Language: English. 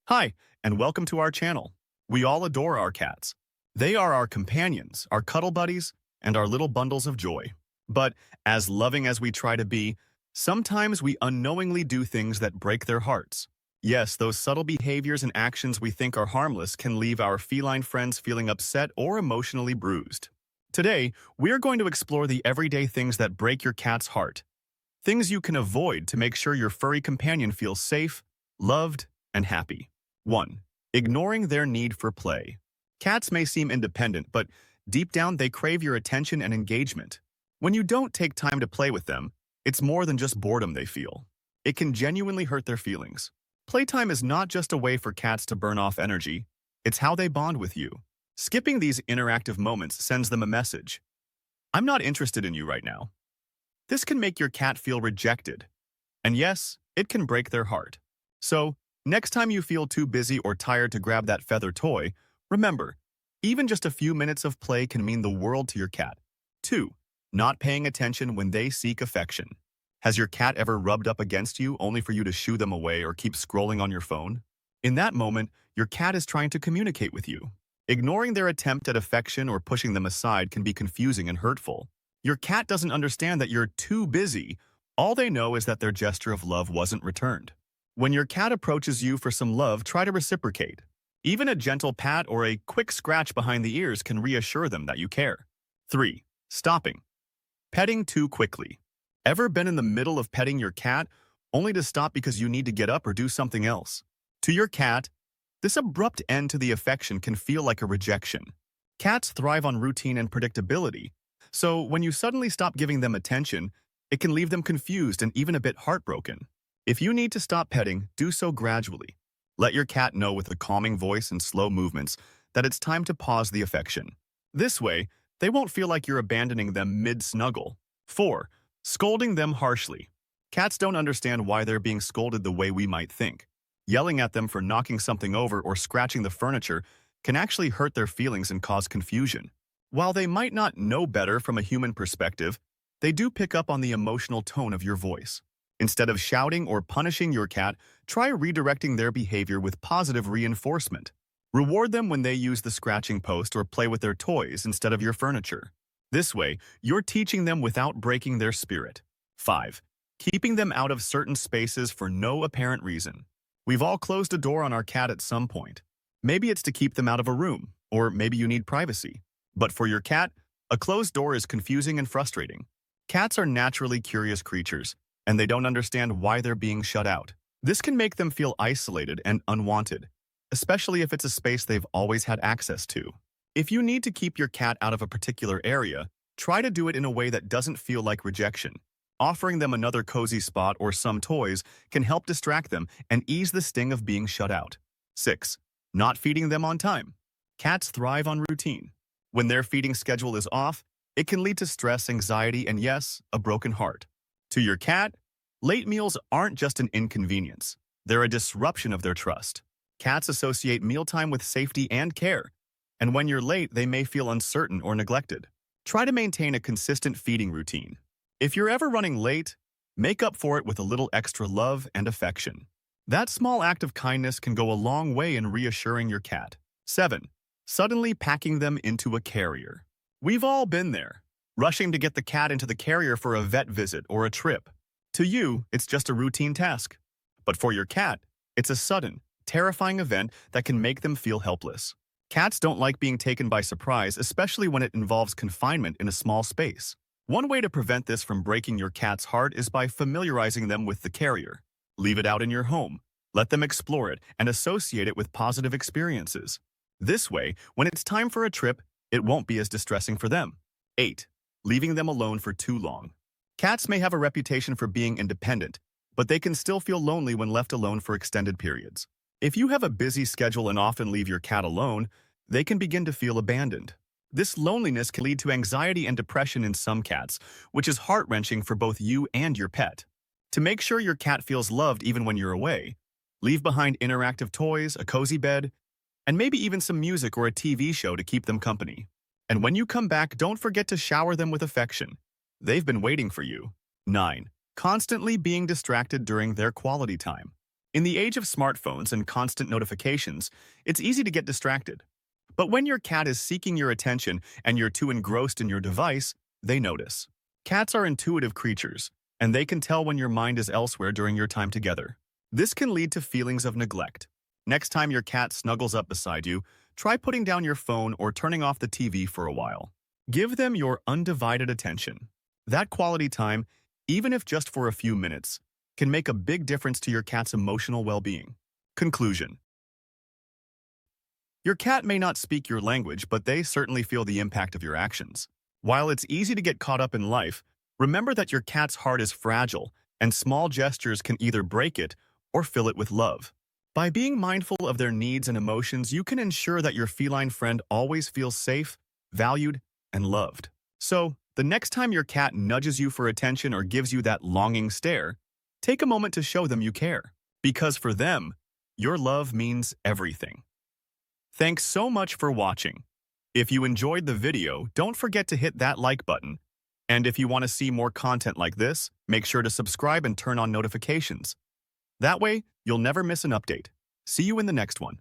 Hi, and welcome to our channel. We all adore our cats. They are our companions, our cuddle buddies, and our little bundles of joy. But as loving as we try to be, sometimes we unknowingly do things that break their hearts. Yes, those subtle behaviors and actions we think are harmless can leave our feline friends feeling upset or emotionally bruised. Today, we're going to explore the everyday things that break your cat's heart. Things you can avoid to make sure your furry companion feels safe, loved, and happy. 1. Ignoring their need for play. Cats may seem independent, but deep down they crave your attention and engagement. When you don't take time to play with them, it's more than just boredom they feel. It can genuinely hurt their feelings. Playtime is not just a way for cats to burn off energy, it's how they bond with you. Skipping these interactive moments sends them a message. I'm not interested in you right now. This can make your cat feel rejected. And yes, it can break their heart. So, next time you feel too busy or tired to grab that feather toy, remember, even just a few minutes of play can mean the world to your cat. 2. Not paying attention when they seek affection. Has your cat ever rubbed up against you only for you to shoo them away or keep scrolling on your phone? In that moment, your cat is trying to communicate with you. Ignoring their attempt at affection or pushing them aside can be confusing and hurtful. Your cat doesn't understand that you're too busy. All they know is that their gesture of love wasn't returned. When your cat approaches you for some love, try to reciprocate. Even a gentle pat or a quick scratch behind the ears can reassure them that you care. 3. Stopping. Petting too quickly. Ever been in the middle of petting your cat, only to stop because you need to get up or do something else? To your cat, this abrupt end to the affection can feel like a rejection. Cats thrive on routine and predictability, so when you suddenly stop giving them attention, it can leave them confused and even a bit heartbroken. If you need to stop petting, do so gradually. Let your cat know with a calming voice and slow movements that it's time to pause the affection. This way, they won't feel like you're abandoning them mid-snuggle. 4. Scolding them harshly. Cats don't understand why they're being scolded the way we might think. Yelling at them for knocking something over or scratching the furniture can actually hurt their feelings and cause confusion. While they might not know better from a human perspective, they do pick up on the emotional tone of your voice. Instead of shouting or punishing your cat, try redirecting their behavior with positive reinforcement. Reward them when they use the scratching post or play with their toys instead of your furniture. This way, you're teaching them without breaking their spirit. 5. Keeping them out of certain spaces for no apparent reason. We've all closed a door on our cat at some point. Maybe it's to keep them out of a room, or maybe you need privacy. But for your cat, a closed door is confusing and frustrating. Cats are naturally curious creatures, and they don't understand why they're being shut out. This can make them feel isolated and unwanted, especially if it's a space they've always had access to. If you need to keep your cat out of a particular area, try to do it in a way that doesn't feel like rejection. Offering them another cozy spot or some toys can help distract them and ease the sting of being shut out. 6. Not feeding them on time. Cats thrive on routine. When their feeding schedule is off, it can lead to stress, anxiety, and yes, a broken heart. To your cat, late meals aren't just an inconvenience. They're a disruption of their trust. Cats associate mealtime with safety and care, and when you're late, they may feel uncertain or neglected. Try to maintain a consistent feeding routine. If you're ever running late, make up for it with a little extra love and affection. That small act of kindness can go a long way in reassuring your cat. 7. Suddenly packing them into a carrier. We've all been there, rushing to get the cat into the carrier for a vet visit or a trip. To you, it's just a routine task. But for your cat, it's a sudden, terrifying event that can make them feel helpless. Cats don't like being taken by surprise, especially when it involves confinement in a small space. One way to prevent this from breaking your cat's heart is by familiarizing them with the carrier. Leave it out in your home. Let them explore it and associate it with positive experiences. This way, when it's time for a trip, it won't be as distressing for them. 8. Leaving them alone for too long. Cats may have a reputation for being independent, but they can still feel lonely when left alone for extended periods. If you have a busy schedule and often leave your cat alone, they can begin to feel abandoned. This loneliness can lead to anxiety and depression in some cats, which is heart-wrenching for both you and your pet. To make sure your cat feels loved even when you're away, leave behind interactive toys, a cozy bed, and maybe even some music or a TV show to keep them company. And when you come back, don't forget to shower them with affection. They've been waiting for you. 9. Constantly being distracted during their quality time. In the age of smartphones and constant notifications, it's easy to get distracted. But when your cat is seeking your attention and you're too engrossed in your device, they notice. Cats are intuitive creatures, and they can tell when your mind is elsewhere during your time together. This can lead to feelings of neglect. Next time your cat snuggles up beside you, try putting down your phone or turning off the TV for a while. Give them your undivided attention. That quality time, even if just for a few minutes, can make a big difference to your cat's emotional well-being. Conclusion. Your cat may not speak your language, but they certainly feel the impact of your actions. While it's easy to get caught up in life, remember that your cat's heart is fragile, and small gestures can either break it or fill it with love. By being mindful of their needs and emotions, you can ensure that your feline friend always feels safe, valued, and loved. So, the next time your cat nudges you for attention or gives you that longing stare, take a moment to show them you care. Because for them, your love means everything. Thanks so much for watching. If you enjoyed the video, don't forget to hit that like button. And if you want to see more content like this, make sure to subscribe and turn on notifications. That way, you'll never miss an update. See you in the next one.